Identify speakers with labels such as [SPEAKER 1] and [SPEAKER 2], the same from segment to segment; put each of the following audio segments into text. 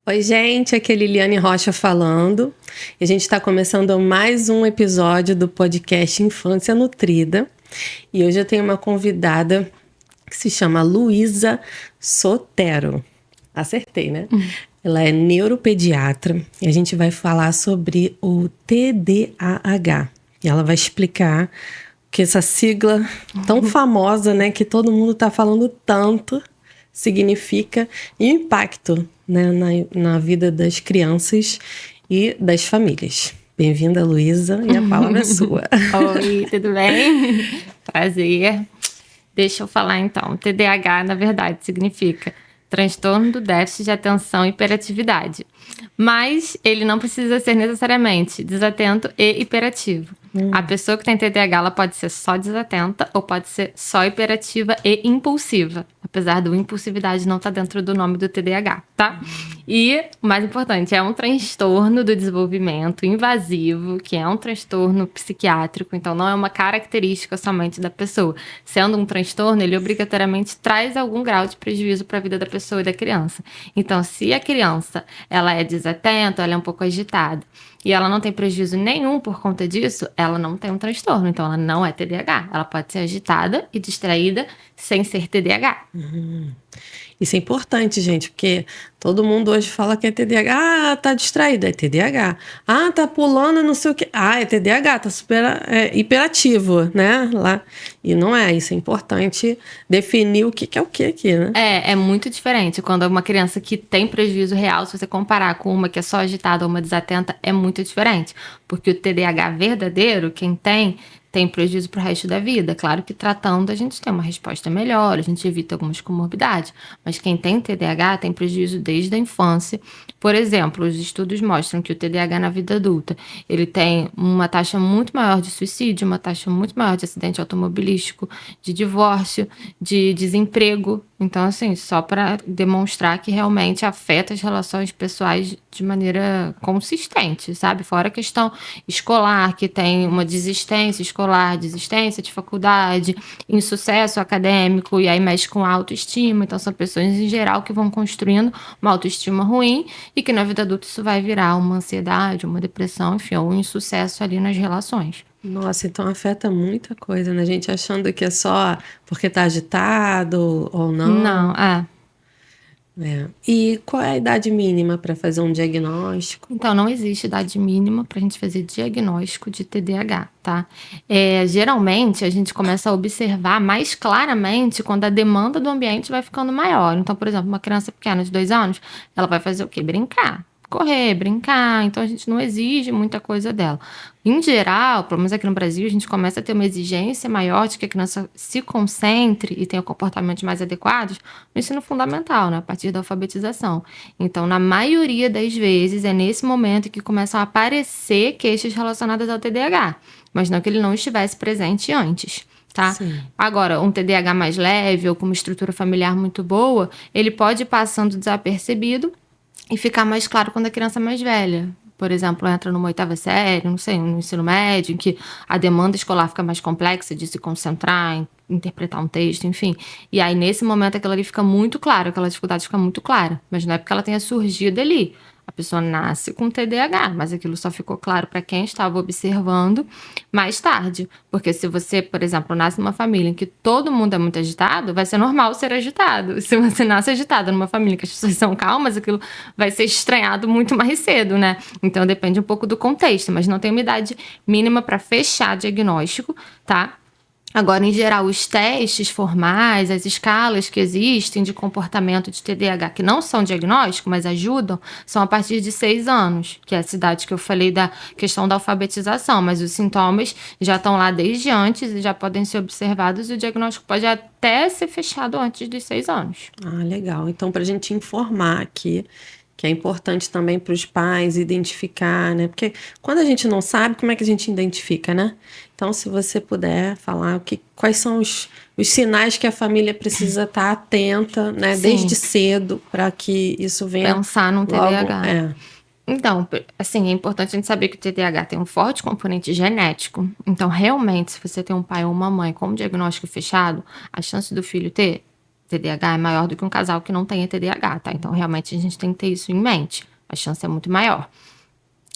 [SPEAKER 1] Oi, gente, aqui é Liliane Rocha falando. E a gente está começando mais um episódio do podcast Infância Nutrida. E hoje eu tenho uma convidada que se chama Luísa Sotero. Acertei, né? Ela é neuropediatra e a gente vai falar sobre o TDAH. E ela vai explicar que essa sigla tão famosa, né, que todo mundo está falando tanto, significa e o impacto, né, na vida das crianças e das famílias. Bem-vinda, Luísa, e a palavra é sua.
[SPEAKER 2] Oi, tudo bem? Prazer. Deixa eu falar então. TDAH, na verdade, significa transtorno do déficit de atenção e hiperatividade. Mas ele não precisa ser necessariamente desatento e hiperativo. A pessoa que tem TDAH, ela pode ser só desatenta ou pode ser só hiperativa e impulsiva. Apesar do impulsividade não estar dentro do nome do TDAH, tá? E, o mais importante, é um transtorno do desenvolvimento invasivo, que é um transtorno psiquiátrico, então não é uma característica somente da pessoa. Sendo um transtorno, ele obrigatoriamente traz algum grau de prejuízo para a vida da pessoa e da criança. Então, se a criança ela é desatenta, ela é um pouco agitada, e ela não tem prejuízo nenhum por conta disso, ela não tem um transtorno, então ela não é TDAH. Ela pode ser agitada e distraída sem ser TDAH.
[SPEAKER 1] Isso é importante, gente, porque todo mundo hoje fala que é TDAH. Ah, tá distraído, é TDAH. Ah, tá pulando, não sei o quê. Ah, é TDAH, tá super hiperativo, né? Lá. E não é, isso é importante definir o que é o que aqui, né?
[SPEAKER 2] É muito diferente. Quando é uma criança que tem prejuízo real, se você comparar com uma que é só agitada ou uma desatenta, é muito diferente. Porque o TDAH verdadeiro, quem tem prejuízo pro resto da vida. Claro que tratando a gente tem uma resposta melhor, a gente evita algumas comorbidades. Mas quem tem TDAH tem prejuízo desde a infância. Por exemplo, os estudos mostram que o TDAH na vida adulta, ele tem uma taxa muito maior de suicídio, uma taxa muito maior de acidente automobilístico, de divórcio, de desemprego. Então, assim, só para demonstrar que realmente afeta as relações pessoais de maneira consistente, sabe? Fora a questão escolar, que tem uma desistência escolar, desistência de faculdade, insucesso acadêmico, e aí mexe com a autoestima. Então, são pessoas em geral que vão construindo uma autoestima ruim e que na vida adulta isso vai virar uma ansiedade, uma depressão, enfim, ou um insucesso ali nas relações.
[SPEAKER 1] Nossa, então afeta muita coisa, né? A gente achando que é só porque tá agitado ou não.
[SPEAKER 2] Não, é.
[SPEAKER 1] E qual é a idade mínima para fazer um diagnóstico?
[SPEAKER 2] Então, não existe idade mínima para a gente fazer diagnóstico de TDAH, tá? Geralmente, a gente começa a observar mais claramente quando a demanda do ambiente vai ficando maior. Então, por exemplo, uma criança pequena de 2 anos, ela vai fazer o quê? Brincar. Correr, brincar. Então, a gente não exige muita coisa dela. Em geral, pelo menos aqui no Brasil, a gente começa a ter uma exigência maior de que a criança se concentre e tenha comportamentos mais adequados no ensino fundamental, né? A partir da alfabetização. Então, na maioria das vezes, é nesse momento que começam a aparecer queixas relacionadas ao TDAH, mas não que ele não estivesse presente antes. Tá?
[SPEAKER 1] Sim.
[SPEAKER 2] Agora, um TDAH mais leve ou com uma estrutura familiar muito boa, ele pode ir passando desapercebido e ficar mais claro quando a criança é mais velha. Por exemplo, entra numa 8ª série, não sei, no ensino médio, em que a demanda escolar fica mais complexa de se concentrar, em interpretar um texto, enfim. E aí, nesse momento, aquilo ali fica muito claro, aquela dificuldade fica muito clara. Mas não é porque ela tenha surgido ali. A pessoa nasce com TDAH, mas aquilo só ficou claro para quem estava observando mais tarde. Porque se você, por exemplo, nasce numa família em que todo mundo é muito agitado, vai ser normal ser agitado. Se você nasce agitado numa família em que as pessoas são calmas, aquilo vai ser estranhado muito mais cedo, né? Então depende um pouco do contexto, mas não tem uma idade mínima para fechar diagnóstico, tá? Agora, em geral, os testes formais, as escalas que existem de comportamento de TDAH, que não são diagnóstico, mas ajudam, são a partir de 6 anos, que é a idade que eu falei da questão da alfabetização, mas os sintomas já estão lá desde antes e já podem ser observados e o diagnóstico pode até ser fechado antes dos 6 anos.
[SPEAKER 1] Ah, legal. Então, para a gente informar aqui, que é importante também para os pais identificar, né? Porque quando a gente não sabe, como é que a gente identifica, né? Então, se você puder falar quais são os sinais que a família precisa estar atenta, né?
[SPEAKER 2] Sim.
[SPEAKER 1] Desde cedo, para que isso venha
[SPEAKER 2] Pensar no
[SPEAKER 1] logo,
[SPEAKER 2] TDAH. Então, assim, é importante a gente saber que o TDAH tem um forte componente genético. Então, realmente, se você tem um pai ou uma mãe com um diagnóstico fechado, a chance do filho ter TDAH é maior do que um casal que não tenha TDAH, tá? Então, realmente, a gente tem que ter isso em mente. A chance é muito maior.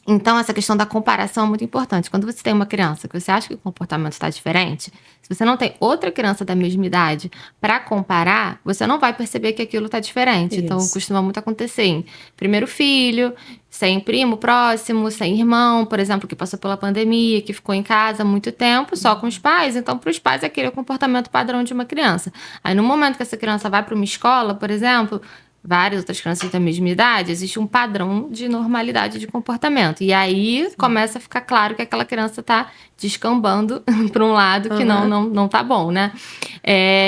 [SPEAKER 2] Então, essa questão da comparação é muito importante. Quando você tem uma criança que você acha que o comportamento está diferente, se você não tem outra criança da mesma idade para comparar, você não vai perceber que aquilo está diferente.
[SPEAKER 1] Isso.
[SPEAKER 2] Então, costuma muito acontecer em primeiro filho, sem primo próximo, sem irmão, por exemplo, que passou pela pandemia, que ficou em casa há muito tempo, só com os pais. Então, para os pais, aquele é o comportamento padrão de uma criança. Aí, no momento que essa criança vai para uma escola, por exemplo, várias outras crianças da mesma idade, existe um padrão de normalidade de comportamento. E aí começa a ficar claro que aquela criança está descambando para um lado que não tá bom, né?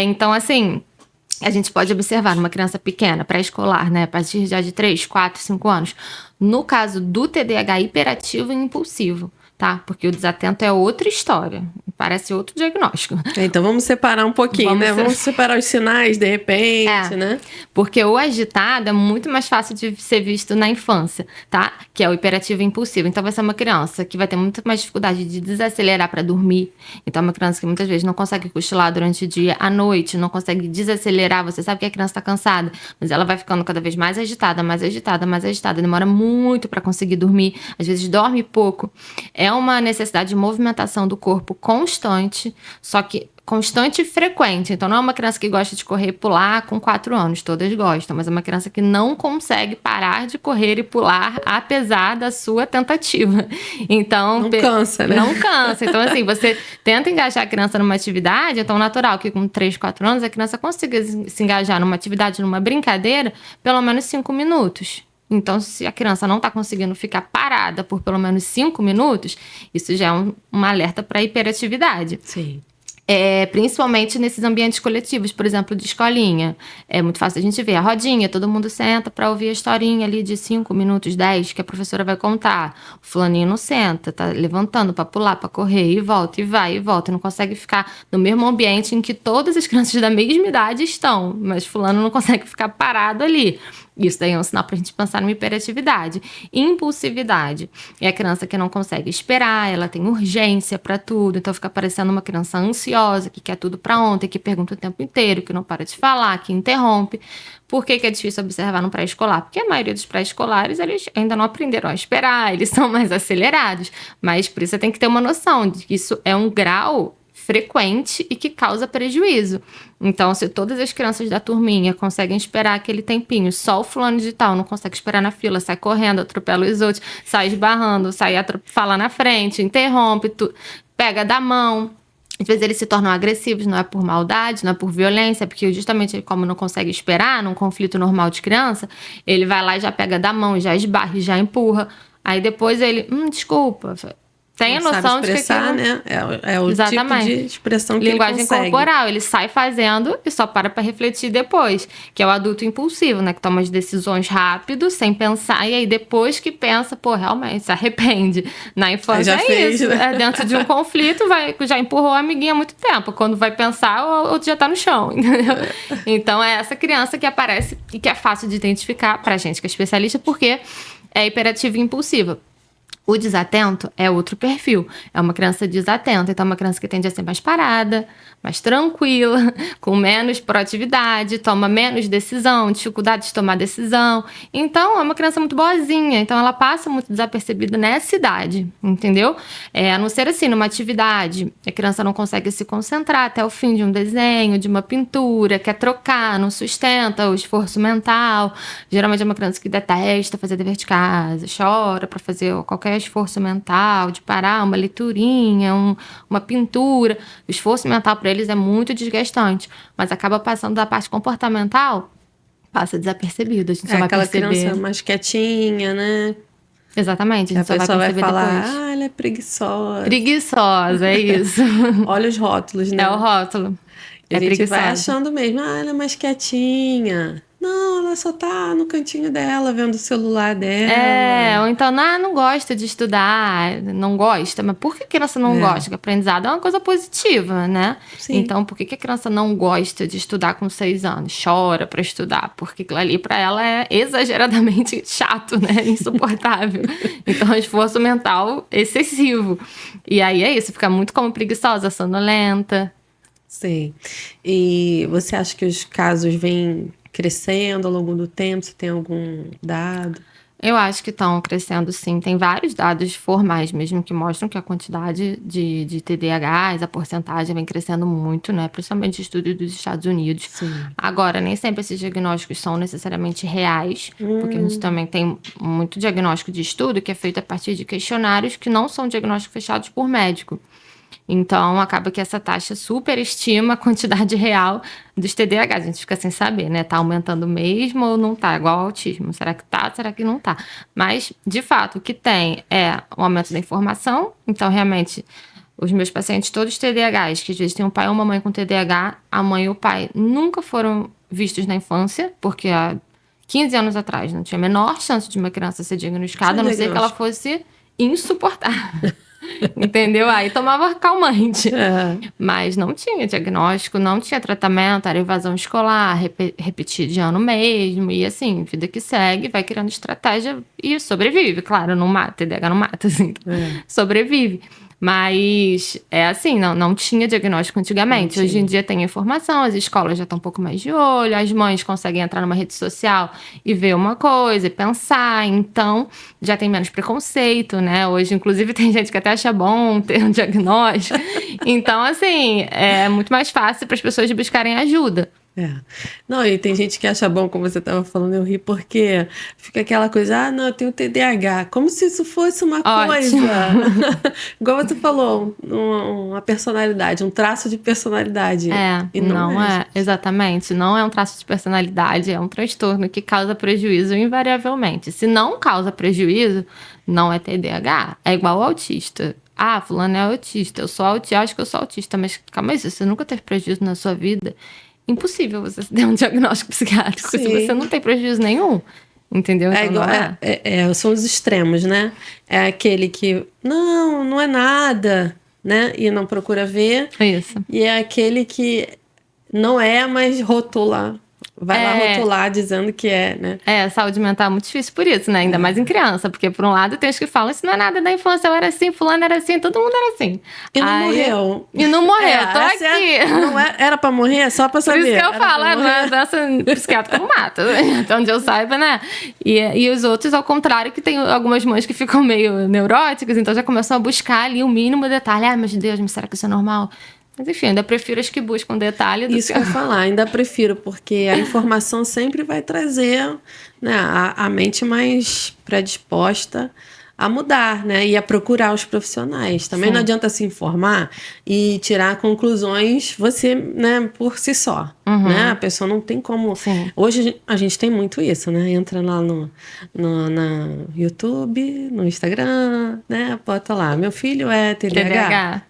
[SPEAKER 2] Então, assim, a gente pode observar numa criança pequena, pré-escolar, né? A partir já de 3, 4, 5 anos. No caso do TDAH hiperativo e impulsivo, tá? Porque o desatento é outra história. Parece outro diagnóstico.
[SPEAKER 1] Então vamos separar um pouquinho, né? Vamos separar os sinais, de repente, né?
[SPEAKER 2] Porque o agitado é muito mais fácil de ser visto na infância, tá? Que é o hiperativo e impulsivo. Então vai ser uma criança que vai ter muito mais dificuldade de desacelerar para dormir. Então é uma criança que muitas vezes não consegue cochilar durante o dia, à noite, não consegue desacelerar. Você sabe que a criança está cansada, mas ela vai ficando cada vez mais agitada, mais agitada, mais agitada. Demora muito para conseguir dormir. Às vezes dorme pouco. É uma necessidade de movimentação do corpo constante, só que constante e frequente. Então, não é uma criança que gosta de correr e pular com 4 anos. Todas gostam, mas é uma criança que não consegue parar de correr e pular, apesar da sua tentativa. Então,
[SPEAKER 1] não cansa, né?
[SPEAKER 2] Não cansa. Então, assim, você tenta engajar a criança numa atividade, é tão natural que com 3, 4 anos a criança consiga se engajar numa atividade, numa brincadeira, pelo menos 5 minutos. Então, se a criança não está conseguindo ficar parada por pelo menos 5 minutos, isso já é um alerta para hiperatividade.
[SPEAKER 1] Sim.
[SPEAKER 2] Principalmente nesses ambientes coletivos, por exemplo, de escolinha. É muito fácil a gente ver a rodinha, todo mundo senta para ouvir a historinha ali de 5 minutos, 10, que a professora vai contar. O fulaninho não senta, tá levantando para pular, para correr, e volta, e vai, e volta. E não consegue ficar no mesmo ambiente em que todas as crianças da mesma idade estão, mas fulano não consegue ficar parado ali. Isso daí é um sinal pra gente pensar numa hiperatividade. Impulsividade é a criança que não consegue esperar, ela tem urgência pra tudo, então fica parecendo uma criança ansiosa, que quer tudo pra ontem, que pergunta o tempo inteiro, que não para de falar, que interrompe. Por que é difícil observar no pré-escolar? Porque a maioria dos pré-escolares, eles ainda não aprenderam a esperar, eles são mais acelerados. Mas por isso você tem que ter uma noção de que isso é um grau frequente e que causa prejuízo. Então, se todas as crianças da turminha conseguem esperar aquele tempinho, só o fulano de tal não consegue esperar na fila, sai correndo, atropela os outros, sai esbarrando, sai fala na frente, interrompe, pega da mão. Às vezes eles se tornam agressivos, não é por maldade, não é por violência, porque justamente ele, como não consegue esperar num conflito normal de criança, ele vai lá e já pega da mão, já esbarra, já empurra. Aí depois ele, desculpa, tem a noção de que
[SPEAKER 1] expressar, né? É o
[SPEAKER 2] exatamente.
[SPEAKER 1] Tipo de expressão que
[SPEAKER 2] linguagem
[SPEAKER 1] ele consegue.
[SPEAKER 2] corporal, ele sai fazendo e só para refletir depois, que é o adulto impulsivo, né? Que toma as decisões rápido, sem pensar, e aí depois que pensa, realmente, se arrepende. Na infância isso, né? Dentro de um conflito, já empurrou a amiguinha há muito tempo. Quando vai pensar, o outro já tá no chão, entendeu? Então, é essa criança que aparece e que é fácil de identificar pra gente que é especialista, porque é hiperativa e impulsiva. O desatento é outro perfil. É uma criança desatenta. Então, é uma criança que tende a ser mais parada, mais tranquila, com menos proatividade, toma menos decisão, dificuldade de tomar decisão. Então, é uma criança muito boazinha. Então, ela passa muito desapercebida nessa idade, entendeu? A não ser assim, numa atividade, a criança não consegue se concentrar até o fim de um desenho, de uma pintura, quer trocar, não sustenta o esforço mental. Geralmente, é uma criança que detesta fazer dever de casa, chora para fazer qualquer esforço mental, de parar uma leiturinha, uma pintura. O esforço mental para eles é muito desgastante, mas acaba passando da parte comportamental, passa desapercebido. A gente só vai
[SPEAKER 1] aquela
[SPEAKER 2] perceber.
[SPEAKER 1] Criança mais quietinha, né?
[SPEAKER 2] Exatamente, a gente só vai perceber
[SPEAKER 1] vai falar,
[SPEAKER 2] depois.
[SPEAKER 1] ela é preguiçosa.
[SPEAKER 2] Preguiçosa, é isso.
[SPEAKER 1] Olha os rótulos, né?
[SPEAKER 2] É o rótulo.
[SPEAKER 1] A gente
[SPEAKER 2] preguiçosa.
[SPEAKER 1] vai achando mesmo, ela é mais quietinha. Não, ela só tá no cantinho dela, vendo o celular dela.
[SPEAKER 2] Ou então, não gosta de estudar, não gosta. Mas por que a criança não gosta? Porque aprendizado é uma coisa positiva, né?
[SPEAKER 1] Sim.
[SPEAKER 2] Então, por que a criança não gosta de estudar com 6 anos? Chora pra estudar, porque aquilo ali pra ela é exageradamente chato, né? Insuportável. Então, é um esforço mental excessivo. E aí é isso, fica muito como preguiçosa, sonolenta.
[SPEAKER 1] Sim. E você acha que os casos vêm crescendo ao longo do tempo? Você tem algum dado?
[SPEAKER 2] Eu acho que estão crescendo, sim. Tem vários dados formais mesmo que mostram que a quantidade de TDAHs, a porcentagem vem crescendo muito, né? Principalmente estudos dos Estados Unidos.
[SPEAKER 1] Sim.
[SPEAKER 2] Agora, nem sempre esses diagnósticos são necessariamente reais, porque a gente também tem muito diagnóstico de estudo que é feito a partir de questionários que não são diagnósticos fechados por médico. Então, acaba que essa taxa superestima a quantidade real dos TDAH. A gente fica sem saber, né? Tá aumentando mesmo ou não tá? Igual ao autismo. Será que tá? Será que não tá? Mas, de fato, o que tem é o aumento da informação. Então, realmente, os meus pacientes, todos TDAHs, que às vezes tem um pai ou uma mãe com TDAH, a mãe e o pai nunca foram vistos na infância, porque há 15 anos atrás não tinha a menor chance de uma criança ser diagnosticada, a não ser que ela fosse insuportável. Entendeu? Aí tomava calmante. Mas não tinha diagnóstico, não tinha tratamento, era evasão escolar, repetir de ano mesmo. E assim, vida que segue, vai criando estratégia e sobrevive. Claro, não mata, TDAH não mata, assim. Sobrevive. Mas é assim, não tinha diagnóstico antigamente. Hoje em dia tem informação, as escolas já estão um pouco mais de olho, as mães conseguem entrar numa rede social e ver uma coisa e pensar. Então, já tem menos preconceito, né? Hoje, inclusive, tem gente que até acha bom ter um diagnóstico. Então, assim, é muito mais fácil para as pessoas buscarem ajuda.
[SPEAKER 1] Não, e tem gente que acha bom, como você estava falando, eu ri, porque fica aquela coisa, não, eu tenho TDAH, como se isso fosse uma coisa. Igual você falou, uma personalidade, um traço de personalidade.
[SPEAKER 2] E não é, exatamente, não é um traço de personalidade, é um transtorno que causa prejuízo invariavelmente. Se não causa prejuízo, não é TDAH, é igual ao autista. Fulano é autista, eu acho que eu sou autista, mas calma aí, se você nunca teve prejuízo na sua vida, impossível você ter um diagnóstico psiquiátrico se você não tem prejuízo nenhum. Entendeu? Então,
[SPEAKER 1] são os extremos, né? É aquele que, não é nada, né? E não procura ver.
[SPEAKER 2] Isso.
[SPEAKER 1] E é aquele que não é, mas rotula. Vai lá rotular dizendo que é, né?
[SPEAKER 2] Saúde mental é muito difícil por isso, né? Ainda mais em criança. Porque, por um lado, tem os que falam, isso não é nada da infância, eu era assim, fulano era assim, todo mundo era assim.
[SPEAKER 1] E não morreu.
[SPEAKER 2] E não morreu, tô aqui.
[SPEAKER 1] Não era pra morrer, só pra saber.
[SPEAKER 2] Por isso que eu falo, a doença psiquiátrica não mata. Então, onde eu saiba, né? E os outros, ao contrário, que tem algumas mães que ficam meio neuróticas, então já começam a buscar ali o mínimo detalhe. Meu Deus, mas será que isso é normal? Mas enfim, ainda prefiro as que buscam detalhe do
[SPEAKER 1] Isso que eu ia falar, ainda prefiro, porque a informação sempre vai trazer, né, a mente mais predisposta a mudar, né, e a procurar os profissionais. Também não adianta se informar e tirar conclusões você, né, por si só, né, a pessoa não tem como... Hoje a gente tem muito isso, né, entra lá no YouTube, no Instagram, né, bota lá, meu filho é TDAH.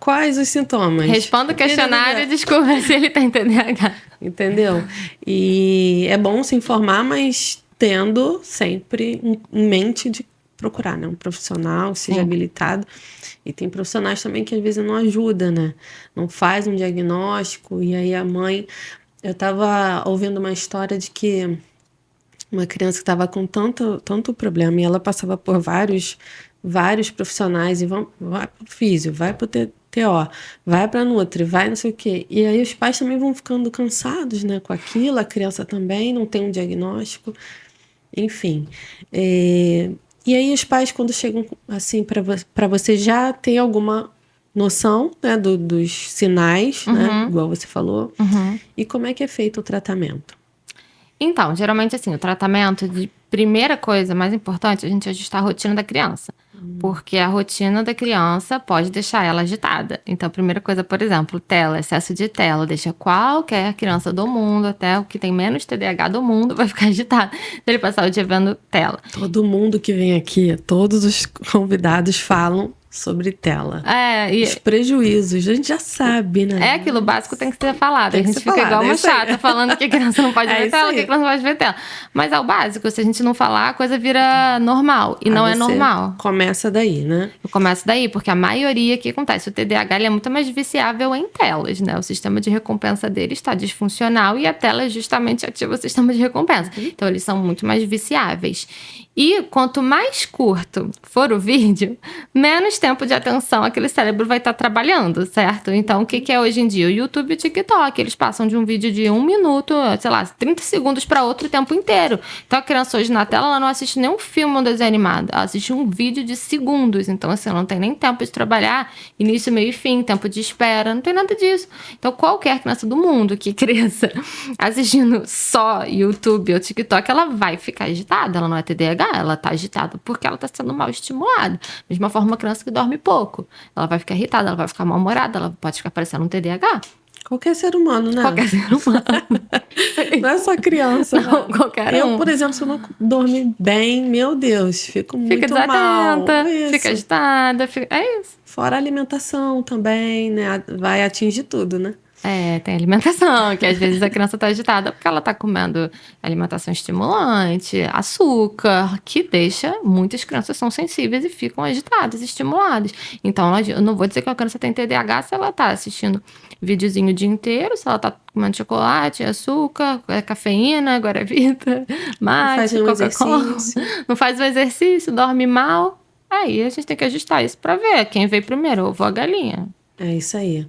[SPEAKER 1] Quais os sintomas?
[SPEAKER 2] Responda o questionário e descubra se ele tem TDAH.
[SPEAKER 1] Entendeu? E é bom se informar, mas tendo sempre em mente de procurar, né? Um profissional que seja habilitado. E tem profissionais também que às vezes não ajudam, né? Não faz um diagnóstico. E aí a mãe... Eu estava ouvindo uma história de que uma criança que estava com tanto problema e ela passava por vários profissionais e vai pro físio, vai pro TO, vai pra Nutri, vai não sei o quê. E aí os pais também vão ficando cansados, né, com aquilo, a criança também não tem um diagnóstico, enfim. E aí os pais, quando chegam assim para você, já tem alguma noção, né, dos sinais, né, igual você falou, e como é que é feito o tratamento?
[SPEAKER 2] Então, geralmente assim, o tratamento de primeira coisa mais importante, a gente ajustar a rotina da criança. Porque a rotina da criança pode deixar ela agitada. Então, a primeira coisa, por exemplo, tela, excesso de tela, deixa qualquer criança do mundo, até o que tem menos TDAH do mundo, vai ficar agitado se ele passar o dia vendo tela.
[SPEAKER 1] Todo mundo que vem aqui, todos os convidados falam sobre tela. Os prejuízos, a gente já sabe, né?
[SPEAKER 2] Aquilo básico tem que ser falado. A gente fica igual uma chata falando que a criança não pode ver tela, que a criança não pode ver tela. Mas é o básico, se a gente não falar, a coisa vira normal. E não é normal.
[SPEAKER 1] Começa daí, né?
[SPEAKER 2] Começa daí, porque a maioria que acontece, o TDAH ele é muito mais viciável em telas, né? O sistema de recompensa dele está disfuncional e a tela justamente ativa o sistema de recompensa. Então, eles são muito mais viciáveis. E quanto mais curto for o vídeo, menos tempo de atenção aquele cérebro vai estar trabalhando, certo? Então, o que é hoje em dia? O YouTube e o TikTok, eles passam de um vídeo de 1 minuto, sei lá, 30 segundos para outro o tempo inteiro. Então, a criança hoje na tela, ela não assiste nem um filme ou um desenho animado, ela assiste um vídeo de segundos. Então, assim, ela não tem nem tempo de trabalhar, início, meio e fim, tempo de espera, não tem nada disso. Então, qualquer criança do mundo que cresça assistindo só YouTube ou TikTok, ela vai ficar agitada, ela não é TDAH, ela tá agitada porque ela tá sendo mal estimulada. Da mesma forma, uma criança que dorme pouco, ela vai ficar irritada, ela vai ficar mal-humorada, ela pode ficar parecendo um TDAH.
[SPEAKER 1] Qualquer ser humano, né?
[SPEAKER 2] Qualquer ser humano.
[SPEAKER 1] Não é só criança.
[SPEAKER 2] Não, qualquer um.
[SPEAKER 1] Eu, por exemplo, se eu não dormir bem, meu Deus, fico muito mal.
[SPEAKER 2] Fica agitada, é isso.
[SPEAKER 1] Fora a alimentação também, né? Vai atingir tudo, né?
[SPEAKER 2] Tem alimentação, que às vezes a criança tá agitada porque ela tá comendo alimentação estimulante, açúcar, que deixa, muitas crianças são sensíveis e ficam agitadas, estimuladas. Então, eu não vou dizer que a criança tem TDAH se ela tá assistindo videozinho o dia inteiro, se ela tá comendo chocolate, açúcar, cafeína, guaravita, mate, Coca-Cola. Não faz o exercício, dorme mal. Aí a gente tem que ajustar isso pra ver quem veio primeiro, ovo ou a galinha.
[SPEAKER 1] É isso aí.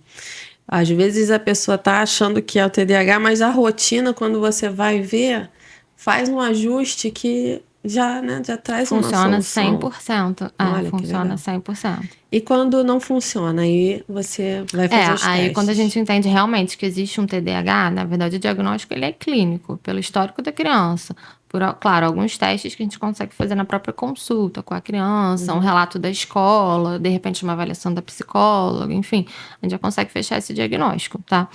[SPEAKER 1] Às vezes a pessoa tá achando que é o TDAH, mas a rotina, quando você vai ver, faz um ajuste que já traz uma solução.
[SPEAKER 2] Funciona 100%. Funciona 100%.
[SPEAKER 1] E quando não funciona, aí você vai fazer os testes.
[SPEAKER 2] Aí quando a gente entende realmente que existe um TDAH, na verdade o diagnóstico ele é clínico, pelo histórico da criança. Claro, alguns testes que a gente consegue fazer na própria consulta com a criança, um relato da escola, de repente uma avaliação da psicóloga, enfim, a gente já consegue fechar esse diagnóstico, tá?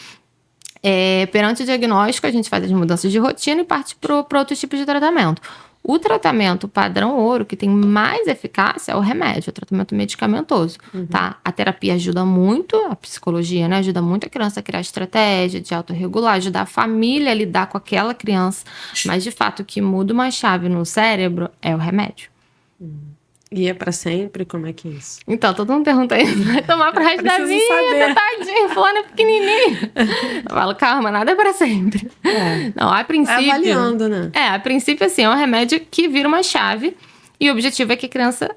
[SPEAKER 2] Perante o diagnóstico, a gente faz as mudanças de rotina e parte para outros tipos de tratamento. O tratamento padrão ouro, que tem mais eficácia, é o remédio, o tratamento medicamentoso, tá? A terapia ajuda muito, a psicologia, né? Ajuda muito a criança a criar estratégia de autorregular, ajudar a família a lidar com aquela criança. Mas, de fato, o que muda uma chave no cérebro é o remédio.
[SPEAKER 1] E é pra sempre? Como é que é isso?
[SPEAKER 2] Então, todo mundo pergunta isso. Vai tomar pro resto da vida, tadinho, fulano é pequenininho. Eu falo, calma, nada é pra sempre. Não, a princípio...
[SPEAKER 1] avaliando, né?
[SPEAKER 2] A princípio, assim, é um remédio que vira uma chave e o objetivo é que a criança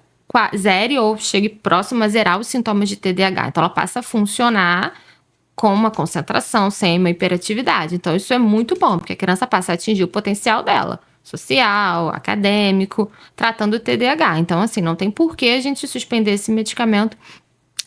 [SPEAKER 2] zere ou chegue próximo a zerar os sintomas de TDAH. Então, ela passa a funcionar com uma concentração, sem uma hiperatividade. Então, isso é muito bom, porque a criança passa a atingir o potencial dela. Social, acadêmico, tratando o TDAH. Então, assim, não tem por que a gente suspender esse medicamento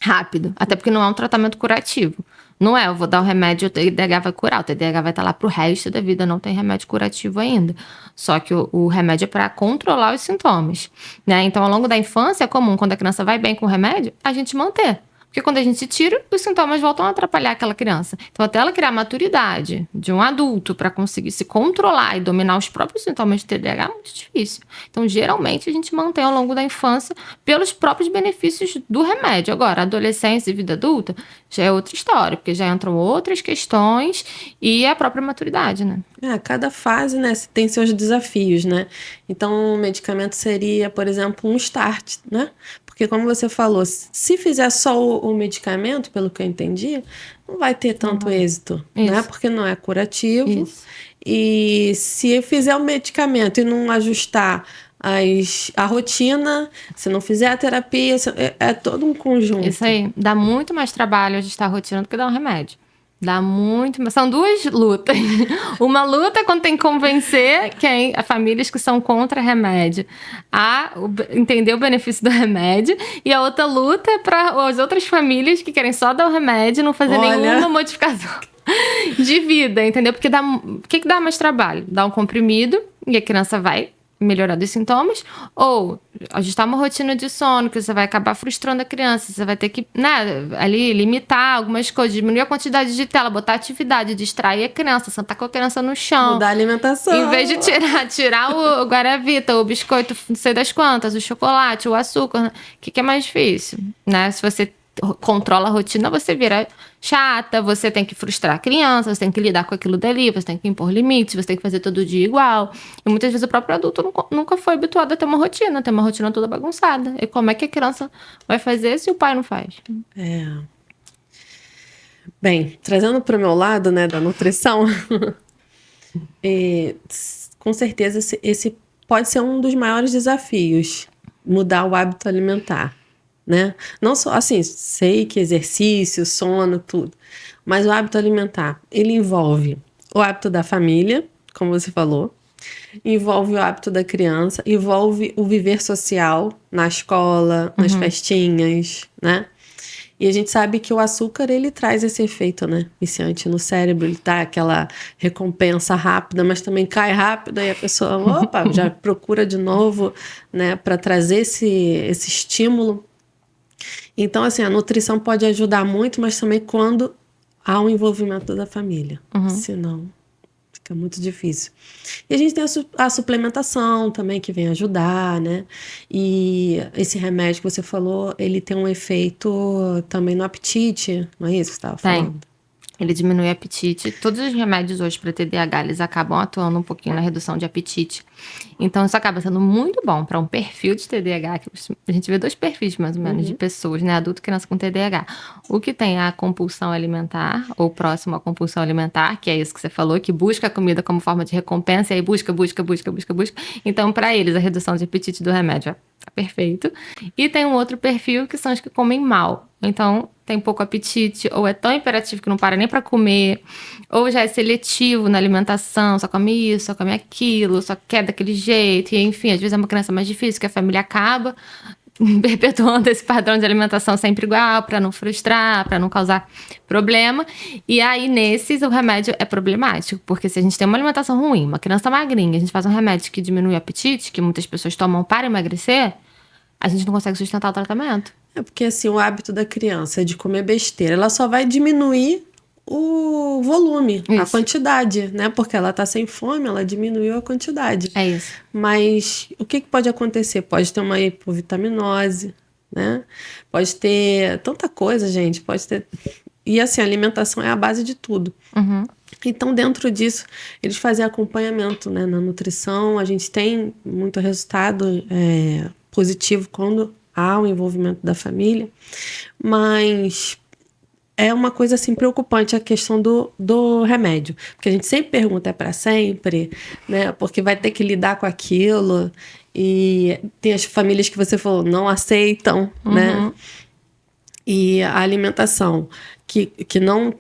[SPEAKER 2] rápido. Até porque não é um tratamento curativo. Não é, eu vou dar o remédio, o TDAH vai curar. O TDAH vai estar lá pro resto da vida, não tem remédio curativo ainda. Só que o remédio é para controlar os sintomas, né? Então, ao longo da infância, é comum, quando a criança vai bem com o remédio, a gente manter. Porque quando a gente tira, os sintomas voltam a atrapalhar aquela criança. Então, até ela criar maturidade de um adulto para conseguir se controlar e dominar os próprios sintomas de TDAH é muito difícil. Então, geralmente, a gente mantém ao longo da infância pelos próprios benefícios do remédio. Agora, adolescência e vida adulta já é outra história, porque já entram outras questões e a própria maturidade, né?
[SPEAKER 1] Cada fase, né, tem seus desafios, né? Então, o medicamento seria, por exemplo, um start, né? Porque como você falou, se fizer só o medicamento, pelo que eu entendi, não vai ter tanto êxito, né? Porque não é curativo.
[SPEAKER 2] Isso.
[SPEAKER 1] E se fizer o medicamento e não ajustar a rotina, se não fizer a terapia, é todo um conjunto.
[SPEAKER 2] Isso aí, dá muito mais trabalho ajustar a rotina do que dar um remédio. Dá muito, mas são duas lutas. Uma luta é quando tem que convencer famílias que são contra remédio a entender o benefício do remédio. E a outra luta é para as outras famílias que querem só dar o remédio e não fazer nenhuma modificação de vida, entendeu? Porque o que dá mais trabalho? Dar um comprimido e a criança vai melhorar dos sintomas, ou ajustar uma rotina de sono, que você vai acabar frustrando a criança, você vai ter que, né, ali limitar algumas coisas, diminuir a quantidade de tela, botar atividade, distrair a criança, sentar com a criança no chão.
[SPEAKER 1] Mudar a alimentação.
[SPEAKER 2] Em vez de tirar o guaravita, o biscoito, não sei das quantas, o chocolate, o açúcar, o que é mais difícil, né? Se você controla a rotina, você vira chata, você tem que frustrar a criança, você tem que lidar com aquilo dali, você tem que impor limites, você tem que fazer todo dia igual. E muitas vezes o próprio adulto nunca foi habituado a ter uma rotina toda bagunçada. E como é que a criança vai fazer se o pai não faz?
[SPEAKER 1] Bem, trazendo para o meu lado, né, da nutrição, com certeza esse pode ser um dos maiores desafios, mudar o hábito alimentar. né? Não só, assim, sei que exercício, sono, tudo. Mas o hábito alimentar, ele envolve o hábito da família, como você falou, envolve o hábito da criança, envolve o viver social na escola, nas festinhas, né? E a gente sabe que o açúcar, ele traz esse efeito, né? Viciante no cérebro, ele dá aquela recompensa rápida, mas também cai rápido, e a pessoa, opa, já procura de novo, né? Para trazer esse estímulo. Então, assim, a nutrição pode ajudar muito, mas também quando há um envolvimento da família. Senão, fica muito difícil. E a gente tem a suplementação também, que vem ajudar, né? E esse remédio que você falou, ele tem um efeito também no apetite, não é isso que você estava falando?
[SPEAKER 2] Ele diminui o apetite. Todos os remédios hoje para TDAH, eles acabam atuando um pouquinho na redução de apetite. Então, isso acaba sendo muito bom para um perfil de TDAH. Que a gente vê 2 perfis, mais ou menos, de pessoas, né? Adulto e criança com TDAH. O que tem a compulsão alimentar, ou próximo à compulsão alimentar, que é isso que você falou, que busca a comida como forma de recompensa, e aí busca. Então, para eles, a redução de apetite do remédio é perfeito. E tem um outro perfil, que são os que comem mal. Então, tem pouco apetite, ou é tão imperativo que não para nem para comer, ou já é seletivo na alimentação, só come isso, só come aquilo, só quer daquele jeito, e enfim, às vezes é uma criança mais difícil, que a família acaba perpetuando esse padrão de alimentação sempre igual, para não frustrar, para não causar problema. E aí, nesses, o remédio é problemático, porque se a gente tem uma alimentação ruim, uma criança magrinha, a gente faz um remédio que diminui o apetite, que muitas pessoas tomam para emagrecer, a gente não consegue sustentar o tratamento.
[SPEAKER 1] É porque, assim, o hábito da criança é de comer besteira. Ela só vai diminuir o volume, a quantidade, né? Porque ela tá sem fome, ela diminuiu a quantidade.
[SPEAKER 2] É isso.
[SPEAKER 1] Mas o que pode acontecer? Pode ter uma hipovitaminose, né? Pode ter tanta coisa, gente. Pode ter... E, assim, a alimentação é a base de tudo. Então, dentro disso, eles fazem acompanhamento, né? Na nutrição, a gente tem muito resultado positivo quando há o envolvimento da família, mas é uma coisa assim preocupante a questão do remédio, porque a gente sempre pergunta, é para sempre, né? Porque vai ter que lidar com aquilo, e tem as famílias que você falou, não aceitam, né? E a alimentação que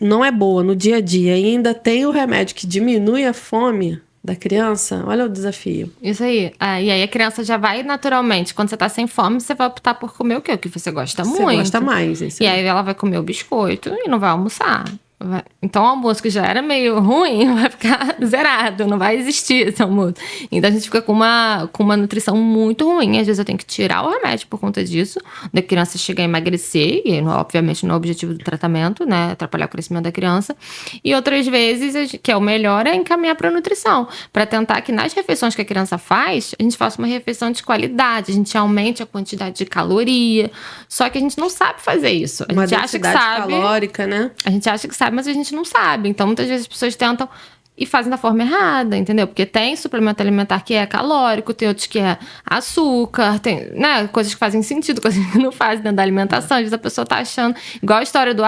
[SPEAKER 1] não é boa no dia a dia, e ainda tem o remédio que diminui a fome da criança, olha o desafio.
[SPEAKER 2] Isso aí. E aí a criança já vai naturalmente, quando você tá sem fome, você vai optar por comer o quê? O que você gosta muito.
[SPEAKER 1] Você gosta mais.
[SPEAKER 2] E aí ela vai comer o biscoito e não vai almoçar. Então o almoço que já era meio ruim vai ficar zerado, não vai existir esse almoço. Então a gente fica com uma nutrição muito ruim. Às vezes eu tenho que tirar o remédio por conta disso, da criança chegar a emagrecer, e obviamente não é o objetivo do tratamento, né? Atrapalhar o crescimento da criança. E outras vezes, que é o melhor, é encaminhar para nutrição, para tentar que nas refeições que a criança faz, a gente faça uma refeição de qualidade, a gente aumente a quantidade de caloria. Só que a gente não sabe fazer isso. A gente acha que sabe.
[SPEAKER 1] Calórica, né?
[SPEAKER 2] A gente acha que sabe, mas a gente não sabe. Então, muitas vezes as pessoas tentam e fazem da forma errada, entendeu? Porque tem suplemento alimentar que é calórico, tem outros que é açúcar, tem, né, coisas que fazem sentido, coisas que não fazem dentro da alimentação. Às vezes a pessoa tá achando, igual a história do,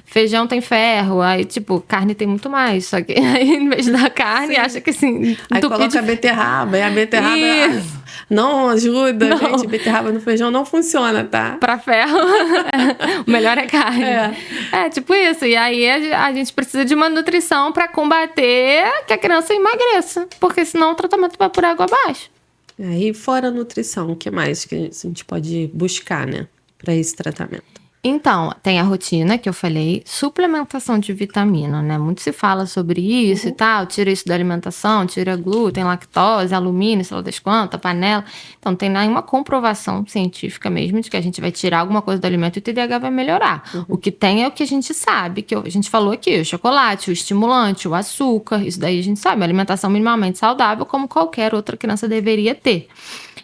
[SPEAKER 2] feijão tem ferro, aí, tipo, carne tem muito mais. Só que aí, em vez da carne, acha que assim...
[SPEAKER 1] Aí coloca a beterraba, e a beterraba não ajuda, gente. Beterraba no feijão não funciona, tá?
[SPEAKER 2] Pra ferro, o melhor é carne. É tipo isso. E aí a gente precisa de uma nutrição pra combater que a criança emagreça, porque senão o tratamento vai por água abaixo.
[SPEAKER 1] E fora a nutrição, o que mais que a gente pode buscar, né, para esse tratamento?
[SPEAKER 2] Então, tem a rotina que eu falei, suplementação de vitamina, né? Muito se fala sobre isso e tal, tira isso da alimentação, tira glúten, lactose, alumínio, sei lá das quantas, panela. Então, não tem nenhuma comprovação científica mesmo de que a gente vai tirar alguma coisa do alimento e o TDAH vai melhorar. O que tem é o que a gente sabe, que a gente falou aqui, o chocolate, o estimulante, o açúcar, isso daí a gente sabe, uma alimentação minimamente saudável como qualquer outra criança deveria ter.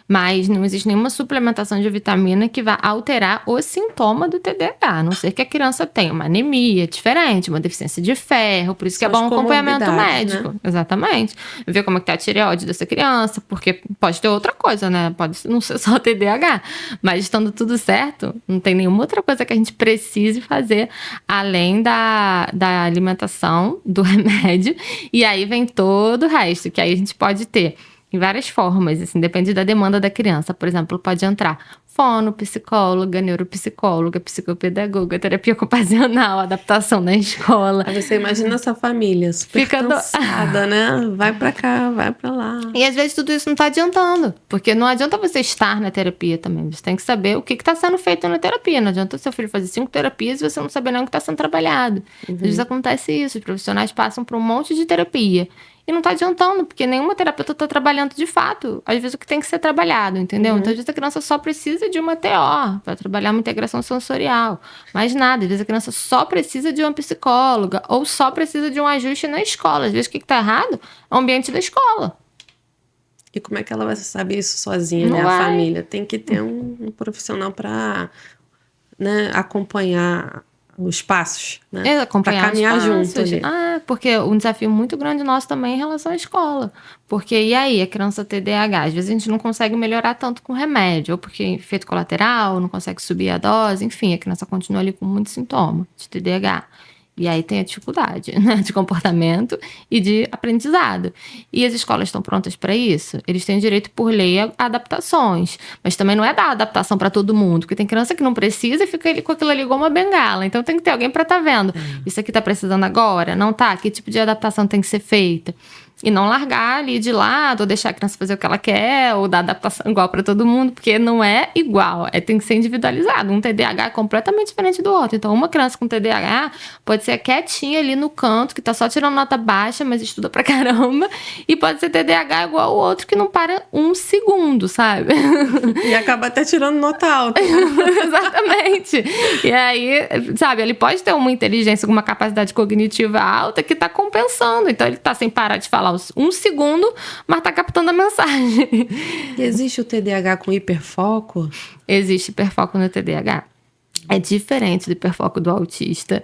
[SPEAKER 2] Mas não existe nenhuma suplementação de vitamina que vá alterar o sintoma do TDAH, a não ser que a criança tenha uma anemia diferente, uma deficiência de ferro, por isso que é bom um acompanhamento médico. Né? Exatamente. Ver como é que tá a tireoide dessa criança, porque pode ter outra coisa, né? Pode não ser só TDAH. Mas estando tudo certo, não tem nenhuma outra coisa que a gente precise fazer além da alimentação, do remédio, e aí vem todo o resto, que aí a gente pode ter em várias formas, assim, depende da demanda da criança. Por exemplo, pode entrar fono, psicóloga, neuropsicóloga, psicopedagoga, terapia ocupacional, adaptação na escola.
[SPEAKER 1] Aí você imagina essa família super cansada, né? Vai pra cá, vai pra lá.
[SPEAKER 2] E às vezes tudo isso não tá adiantando, porque não adianta você estar na terapia também, você tem que saber o que tá sendo feito na terapia. Não adianta seu filho fazer 5 terapias e você não saber nem o que tá sendo trabalhado. Às vezes acontece isso, os profissionais passam por um monte de terapia e não tá adiantando, porque nenhuma terapeuta tá trabalhando de fato. Às vezes o que tem que ser trabalhado, entendeu? Então às vezes a criança só precisa de uma TO para trabalhar uma integração sensorial, mais nada. Às vezes a criança só precisa de uma psicóloga ou só precisa de um ajuste na escola. Às vezes o que tá errado é o ambiente da escola.
[SPEAKER 1] E como é que ela vai saber isso sozinha,
[SPEAKER 2] Não
[SPEAKER 1] né?
[SPEAKER 2] vai.
[SPEAKER 1] A família tem que ter um profissional para, né, acompanhar os passos, né?
[SPEAKER 2] Acompanhar
[SPEAKER 1] pra caminhar
[SPEAKER 2] os passos.
[SPEAKER 1] junto ali.
[SPEAKER 2] Porque um desafio muito grande nosso também é em relação à escola. Porque, e aí, a criança TDAH? Às vezes a gente não consegue melhorar tanto com remédio, ou porque é efeito colateral, não consegue subir a dose, enfim, a criança continua ali com muito sintoma de TDAH. E aí tem a dificuldade, né, de comportamento e de aprendizado. E as escolas estão prontas para isso? Eles têm direito, por lei, a adaptações. Mas também não é dar adaptação para todo mundo, porque tem criança que não precisa e fica ali com aquilo ali igual uma bengala. Então tem que ter alguém para estar vendo. Isso aqui tá precisando agora? Não tá? Que tipo de adaptação tem que ser feita? E não largar ali de lado, ou deixar a criança fazer o que ela quer, ou dar adaptação igual para todo mundo, porque não é igual, tem que ser individualizado. Um TDAH é completamente diferente do outro. Então, uma criança com TDAH pode ser quietinha ali no canto, que tá só tirando nota baixa, mas estuda pra caramba, e pode ser TDAH igual o outro, que não para um segundo, sabe?
[SPEAKER 1] E acaba até tirando nota alta.
[SPEAKER 2] Exatamente. E aí, sabe, ele pode ter uma inteligência, uma capacidade cognitiva alta que tá compensando. Então, ele tá sem parar de falar um segundo, mas tá captando a mensagem.
[SPEAKER 1] E existe o TDAH com hiperfoco?
[SPEAKER 2] Existe hiperfoco no TDAH. É diferente do hiperfoco do autista.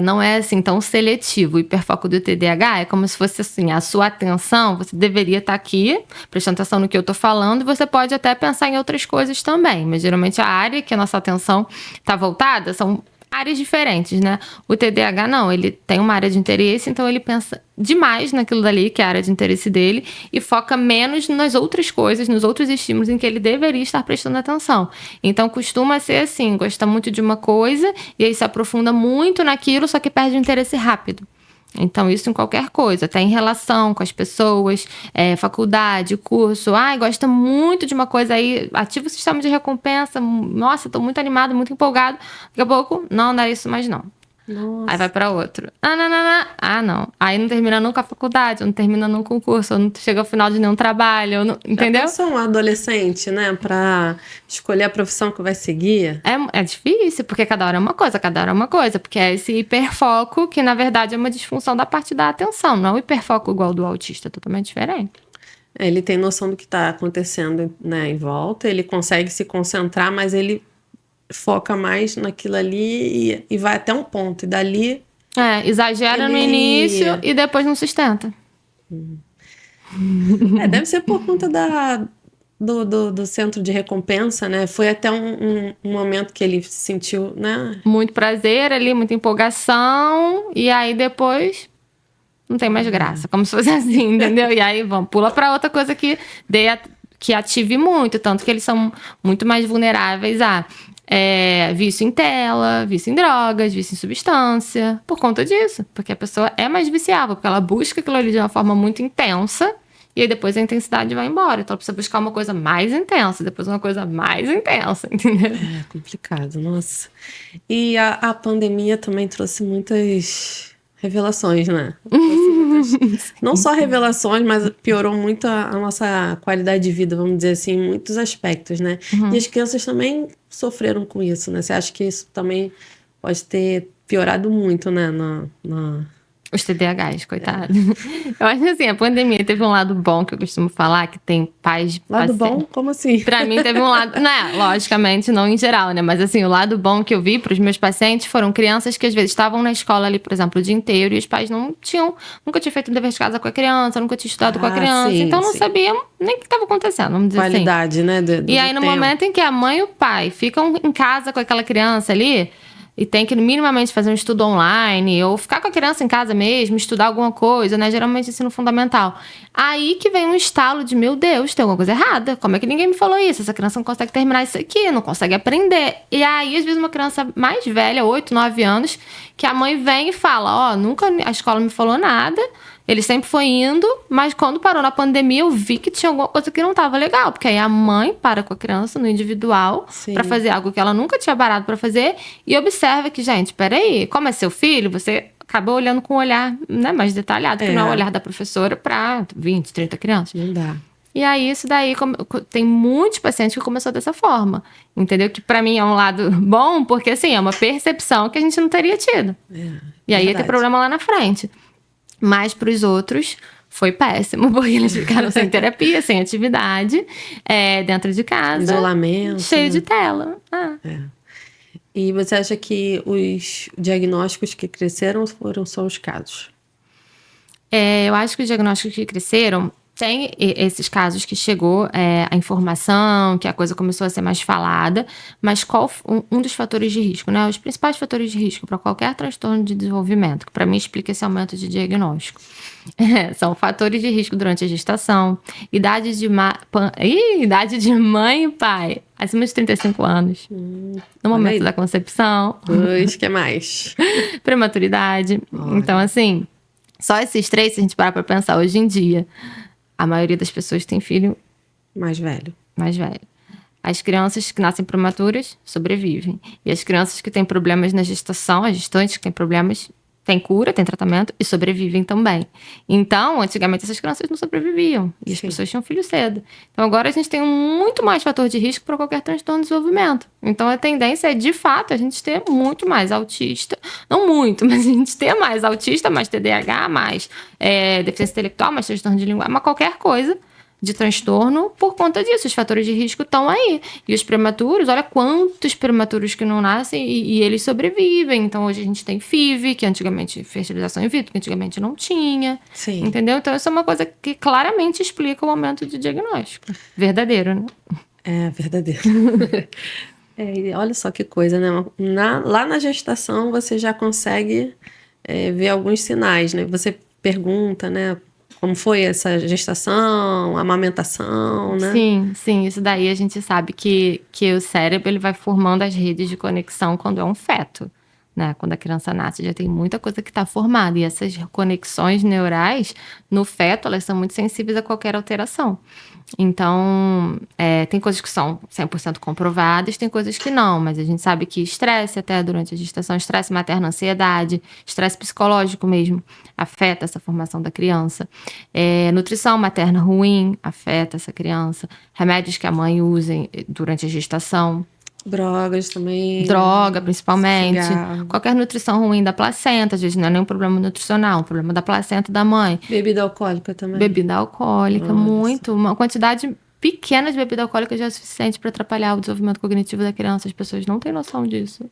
[SPEAKER 2] Não é assim tão seletivo. O hiperfoco do TDAH é como se fosse assim, a sua atenção, você deveria estar aqui, prestando atenção no que eu tô falando, e você pode até pensar em outras coisas também. Mas geralmente a área que a nossa atenção tá voltada são áreas diferentes, né? O TDAH não, ele tem uma área de interesse, então ele pensa demais naquilo dali, que é a área de interesse dele, e foca menos nas outras coisas, nos outros estímulos em que ele deveria estar prestando atenção. Então costuma ser assim, gosta muito de uma coisa, e aí se aprofunda muito naquilo, só que perde o interesse rápido. Então, isso em qualquer coisa, até em relação com as pessoas, faculdade, curso. Gosta muito de uma coisa aí, ativa o sistema de recompensa. Nossa, tô muito animado, muito empolgado. Daqui a pouco, não é isso mais não.
[SPEAKER 1] Nossa.
[SPEAKER 2] Aí vai pra outro. Não. Aí não termina nunca a faculdade, não termina nunca o curso, não chega ao final de nenhum trabalho, não, entendeu?
[SPEAKER 1] Eu sou um adolescente, né? Pra escolher a profissão que vai seguir.
[SPEAKER 2] É difícil, porque cada hora é uma coisa, porque é esse hiperfoco que, na verdade, é uma disfunção da parte da atenção, não é o hiperfoco igual do autista, é totalmente diferente.
[SPEAKER 1] Ele tem noção do que tá acontecendo, né, em volta, ele consegue se concentrar, mas ele foca mais naquilo ali e vai até um ponto. E dali...
[SPEAKER 2] exagera no início e depois não sustenta.
[SPEAKER 1] Deve ser por conta do centro de recompensa, né? Foi até um momento que ele sentiu, né?
[SPEAKER 2] Muito prazer ali, muita empolgação. E aí depois... não tem mais graça. Como se fosse assim, entendeu? E aí, pula pra outra coisa que ative muito. Tanto que eles são muito mais vulneráveis a... vício em tela, vício em drogas, vício em substância, por conta disso, porque a pessoa é mais viciável, porque ela busca aquilo ali de uma forma muito intensa, e aí depois a intensidade vai embora, então ela precisa buscar uma coisa mais intensa, depois uma coisa mais intensa, entendeu?
[SPEAKER 1] É complicado, nossa. E a pandemia também trouxe muitas revelações, né? Não só revelações, mas piorou muito a nossa qualidade de vida, vamos dizer assim, em muitos aspectos, né? E as crianças também sofreram com isso, né? Você acha que isso também pode ter piorado muito, né?
[SPEAKER 2] Os TDAHs, coitado. Eu acho que assim, a pandemia teve um lado bom, que eu costumo falar, que tem pais...
[SPEAKER 1] Lado bom? Como assim?
[SPEAKER 2] Pra mim teve um lado... logicamente, não em geral, né? Mas assim, o lado bom que eu vi pros meus pacientes foram crianças que às vezes estavam na escola ali, por exemplo, o dia inteiro, e os pais nunca tinham feito um dever de casa com a criança, nunca tinham estudado com a criança, então não sabiam nem o que estava acontecendo, vamos dizer
[SPEAKER 1] qualidade,
[SPEAKER 2] assim.
[SPEAKER 1] Né?
[SPEAKER 2] E aí, no momento em que a mãe e o pai ficam em casa com aquela criança ali... e tem que minimamente fazer um estudo online, ou ficar com a criança em casa mesmo, estudar alguma coisa, né? Geralmente ensino fundamental. Aí que vem um estalo de, meu Deus, tem alguma coisa errada. Como é que ninguém me falou isso? Essa criança não consegue terminar isso aqui, não consegue aprender. E aí, às vezes, uma criança mais velha, 8, 9 anos, que a mãe vem e fala, nunca a escola me falou nada, ele sempre foi indo, mas quando parou na pandemia, eu vi que tinha alguma coisa que não estava legal. Porque aí a mãe para com a criança no individual para fazer algo que ela nunca tinha parado para fazer e observa que, gente, peraí, como é seu filho, você acaba olhando com um olhar, né, mais detalhado, que não é o olhar da professora para 20, 30 crianças.
[SPEAKER 1] Não dá.
[SPEAKER 2] E aí, isso daí, tem muitos pacientes que começou dessa forma, entendeu? Que pra mim é um lado bom, porque assim, é uma percepção que a gente não teria tido. E aí ia ter problema lá na frente. Mas pros outros foi péssimo, porque eles ficaram sem terapia, sem atividade, dentro de casa.
[SPEAKER 1] Isolamento.
[SPEAKER 2] Cheio de tela.
[SPEAKER 1] E você acha que os diagnósticos que cresceram foram só os casos?
[SPEAKER 2] Eu acho que os diagnósticos que cresceram, tem esses casos que chegou a informação, que a coisa começou a ser mais falada, mas qual um dos fatores de risco, né? Os principais fatores de risco para qualquer transtorno de desenvolvimento, que para mim explica esse aumento de diagnóstico, são fatores de risco durante a gestação, idade de mãe e pai, acima de 35 anos, no momento da concepção.
[SPEAKER 1] Que é mais?
[SPEAKER 2] Prematuridade. Olha. Então, assim, só esses 3, se a gente parar para pensar hoje em dia, a maioria das pessoas tem filho
[SPEAKER 1] mais velho.
[SPEAKER 2] As crianças que nascem prematuras sobrevivem. E as crianças que têm problemas na gestação, as gestantes que têm problemas, têm cura, têm tratamento e sobrevivem também. Então, antigamente essas crianças não sobreviviam. E as pessoas tinham filho cedo. Então, agora a gente tem muito mais fator de risco para qualquer transtorno de desenvolvimento. Então, a tendência é, de fato, a gente ter muito mais autista. Não muito, mas a gente ter mais autista, mais TDAH, mais deficiência intelectual, mais transtorno de linguagem, mas qualquer coisa de transtorno por conta disso. Os fatores de risco estão aí. E os prematuros, olha quantos prematuros que não nascem e eles sobrevivem. Então, hoje a gente tem FIV, que antigamente, fertilização in vitro, que antigamente não tinha.
[SPEAKER 1] Sim.
[SPEAKER 2] Entendeu? Então, isso é uma coisa que claramente explica o aumento de diagnóstico. Verdadeiro, né?
[SPEAKER 1] É, verdadeiro. Olha só que coisa, né? Lá na gestação, você já consegue ver alguns sinais, né? Você pergunta, né? Como foi essa gestação, amamentação, né?
[SPEAKER 2] Sim. Isso daí a gente sabe que o cérebro ele vai formando as redes de conexão quando é um feto, né? Quando a criança nasce, já tem muita coisa que está formada. E essas conexões neurais no feto, elas são muito sensíveis a qualquer alteração. Então, tem coisas que são 100% comprovadas, tem coisas que não, mas a gente sabe que estresse até durante a gestação, estresse materno, ansiedade, estresse psicológico mesmo, afeta essa formação da criança. Nutrição materna ruim afeta essa criança. Remédios que a mãe usa durante a gestação.
[SPEAKER 1] Drogas também.
[SPEAKER 2] Droga, principalmente.
[SPEAKER 1] Cigarro.
[SPEAKER 2] Qualquer nutrição ruim da placenta, às vezes não é nenhum problema nutricional, é um problema da placenta da mãe.
[SPEAKER 1] Bebida alcoólica também.
[SPEAKER 2] Bebida alcoólica, muito. Uma quantidade pequena de bebida alcoólica já é suficiente para atrapalhar o desenvolvimento cognitivo da criança. As pessoas não têm noção disso.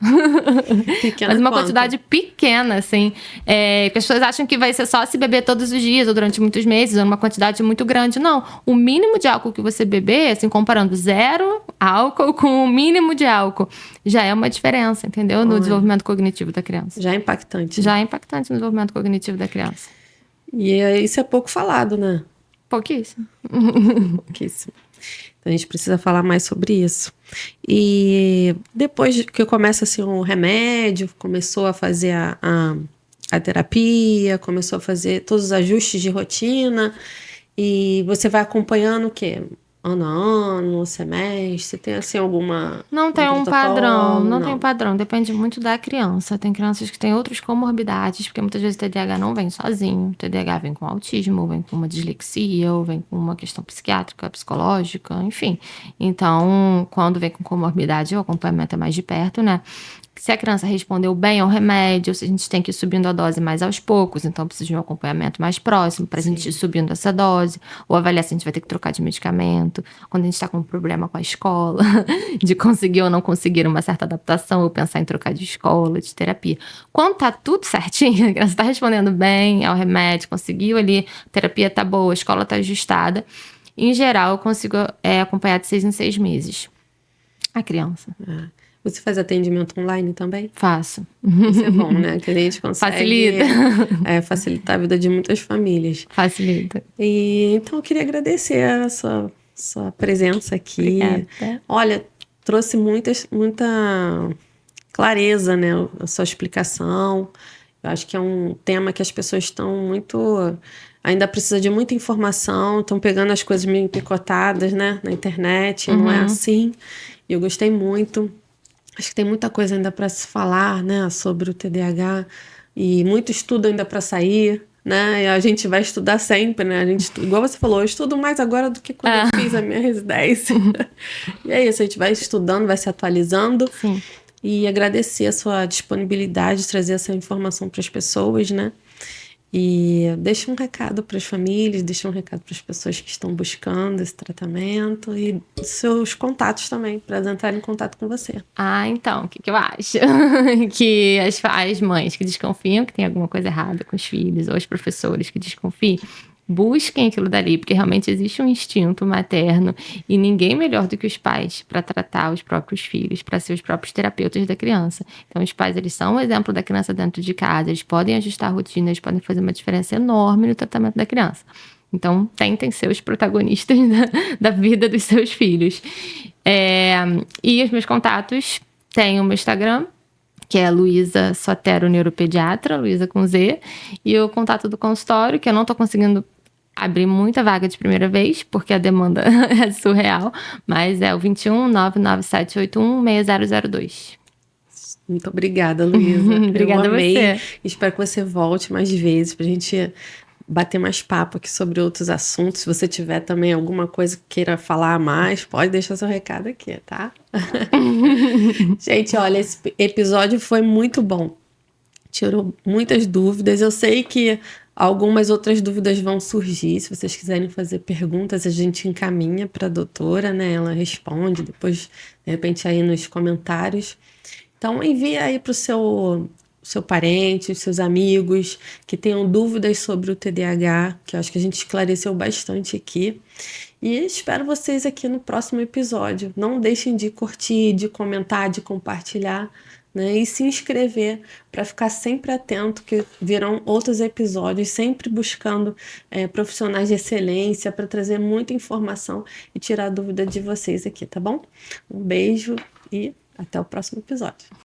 [SPEAKER 1] Pequena
[SPEAKER 2] Mas uma
[SPEAKER 1] quanto?
[SPEAKER 2] quantidade pequena, assim. Que as pessoas acham que vai ser só se beber todos os dias ou durante muitos meses, ou uma quantidade muito grande. Não. O mínimo de álcool que você beber, assim, comparando 0 álcool com o mínimo de álcool, já é uma diferença, entendeu? No desenvolvimento cognitivo da criança.
[SPEAKER 1] Já é impactante.
[SPEAKER 2] Já é impactante no desenvolvimento cognitivo da criança.
[SPEAKER 1] E isso é pouco falado, né?
[SPEAKER 2] Pouquíssimo.
[SPEAKER 1] Pouquíssimo. Então a gente precisa falar mais sobre isso. E depois que começa assim o remédio, começou a fazer a terapia, começou a fazer todos os ajustes de rotina, e você vai acompanhando o quê? Ano a ano, semestre? Tem assim alguma...
[SPEAKER 2] Não tem um padrão, não tem um padrão. Depende muito da criança. Tem crianças que têm outras comorbidades, porque muitas vezes o TDAH não vem sozinho. O TDAH vem com autismo, ou vem com uma dislexia, ou vem com uma questão psiquiátrica, psicológica, enfim. Então, quando vem com comorbidade, o acompanhamento é mais de perto, né? Se a criança respondeu bem ao remédio, se a gente tem que ir subindo a dose mais aos poucos, então precisa de um acompanhamento mais próximo para a gente ir subindo essa dose, ou avaliar se a gente vai ter que trocar de medicamento, quando a gente está com um problema com a escola, de conseguir ou não conseguir uma certa adaptação, ou pensar em trocar de escola, de terapia. Quando tá tudo certinho, a criança está respondendo bem ao remédio, conseguiu ali, a terapia tá boa, a escola tá ajustada, em geral eu consigo acompanhar de 6 em 6 meses a criança.
[SPEAKER 1] Você faz atendimento online também?
[SPEAKER 2] Faço.
[SPEAKER 1] Isso é bom, né? Que a gente consegue
[SPEAKER 2] Facilita.
[SPEAKER 1] Facilitar a vida de muitas famílias.
[SPEAKER 2] Facilita.
[SPEAKER 1] E então eu queria agradecer a sua presença aqui.
[SPEAKER 2] Obrigada.
[SPEAKER 1] Olha, trouxe muita clareza, né? A sua explicação. Eu acho que é um tema que as pessoas estão muito... Ainda precisa de muita informação, estão pegando as coisas meio picotadas, né? Na internet, não é assim. E eu gostei muito. Acho que tem muita coisa ainda para se falar, né? Sobre o TDAH. E muito estudo ainda para sair, né? E a gente vai estudar sempre, né? Igual você falou, eu estudo mais agora do que quando eu fiz a minha residência. E é isso, a gente vai estudando, vai se atualizando.
[SPEAKER 2] Sim.
[SPEAKER 1] E agradecer a sua disponibilidade de trazer essa informação para as pessoas, né? E deixa um recado para as famílias, deixa um recado para as pessoas que estão buscando esse tratamento e seus contatos também, para elas entrarem em contato com você.
[SPEAKER 2] Então, o que eu acho? Que as mães que desconfiam que tem alguma coisa errada com os filhos, ou os professores que desconfiam, busquem aquilo dali, porque realmente existe um instinto materno e ninguém melhor do que os pais para tratar os próprios filhos, para ser os próprios terapeutas da criança. Então, os pais, eles são o exemplo da criança dentro de casa, eles podem ajustar a rotina, eles podem fazer uma diferença enorme no tratamento da criança. Então, tentem ser os protagonistas da vida dos seus filhos. E os meus contatos, tem o meu Instagram, que é Luísa Sotero Neuropediatra, Luísa com Z, e o contato do consultório, que eu não estou conseguindo abrir muita vaga de primeira vez, porque a demanda é surreal, mas é o 21 99781 6002.
[SPEAKER 1] Muito obrigada, Luísa.
[SPEAKER 2] Obrigada
[SPEAKER 1] eu amei.
[SPEAKER 2] a você.
[SPEAKER 1] Espero que você volte mais vezes pra gente bater mais papo aqui sobre outros assuntos. Se você tiver também alguma coisa que queira falar mais, pode deixar seu recado aqui, tá? Gente, olha, esse episódio foi muito bom. Tirou muitas dúvidas. Eu sei que algumas outras dúvidas vão surgir. Se vocês quiserem fazer perguntas, a gente encaminha para a doutora, né? Ela responde depois, de repente, aí nos comentários. Então, envia aí para o seu parente, os seus amigos que tenham dúvidas sobre o TDAH, que eu acho que a gente esclareceu bastante aqui. E espero vocês aqui no próximo episódio. Não deixem de curtir, de comentar, de compartilhar, né? E se inscrever para ficar sempre atento, que virão outros episódios, sempre buscando profissionais de excelência para trazer muita informação e tirar a dúvida de vocês aqui, tá bom? Um beijo e até o próximo episódio.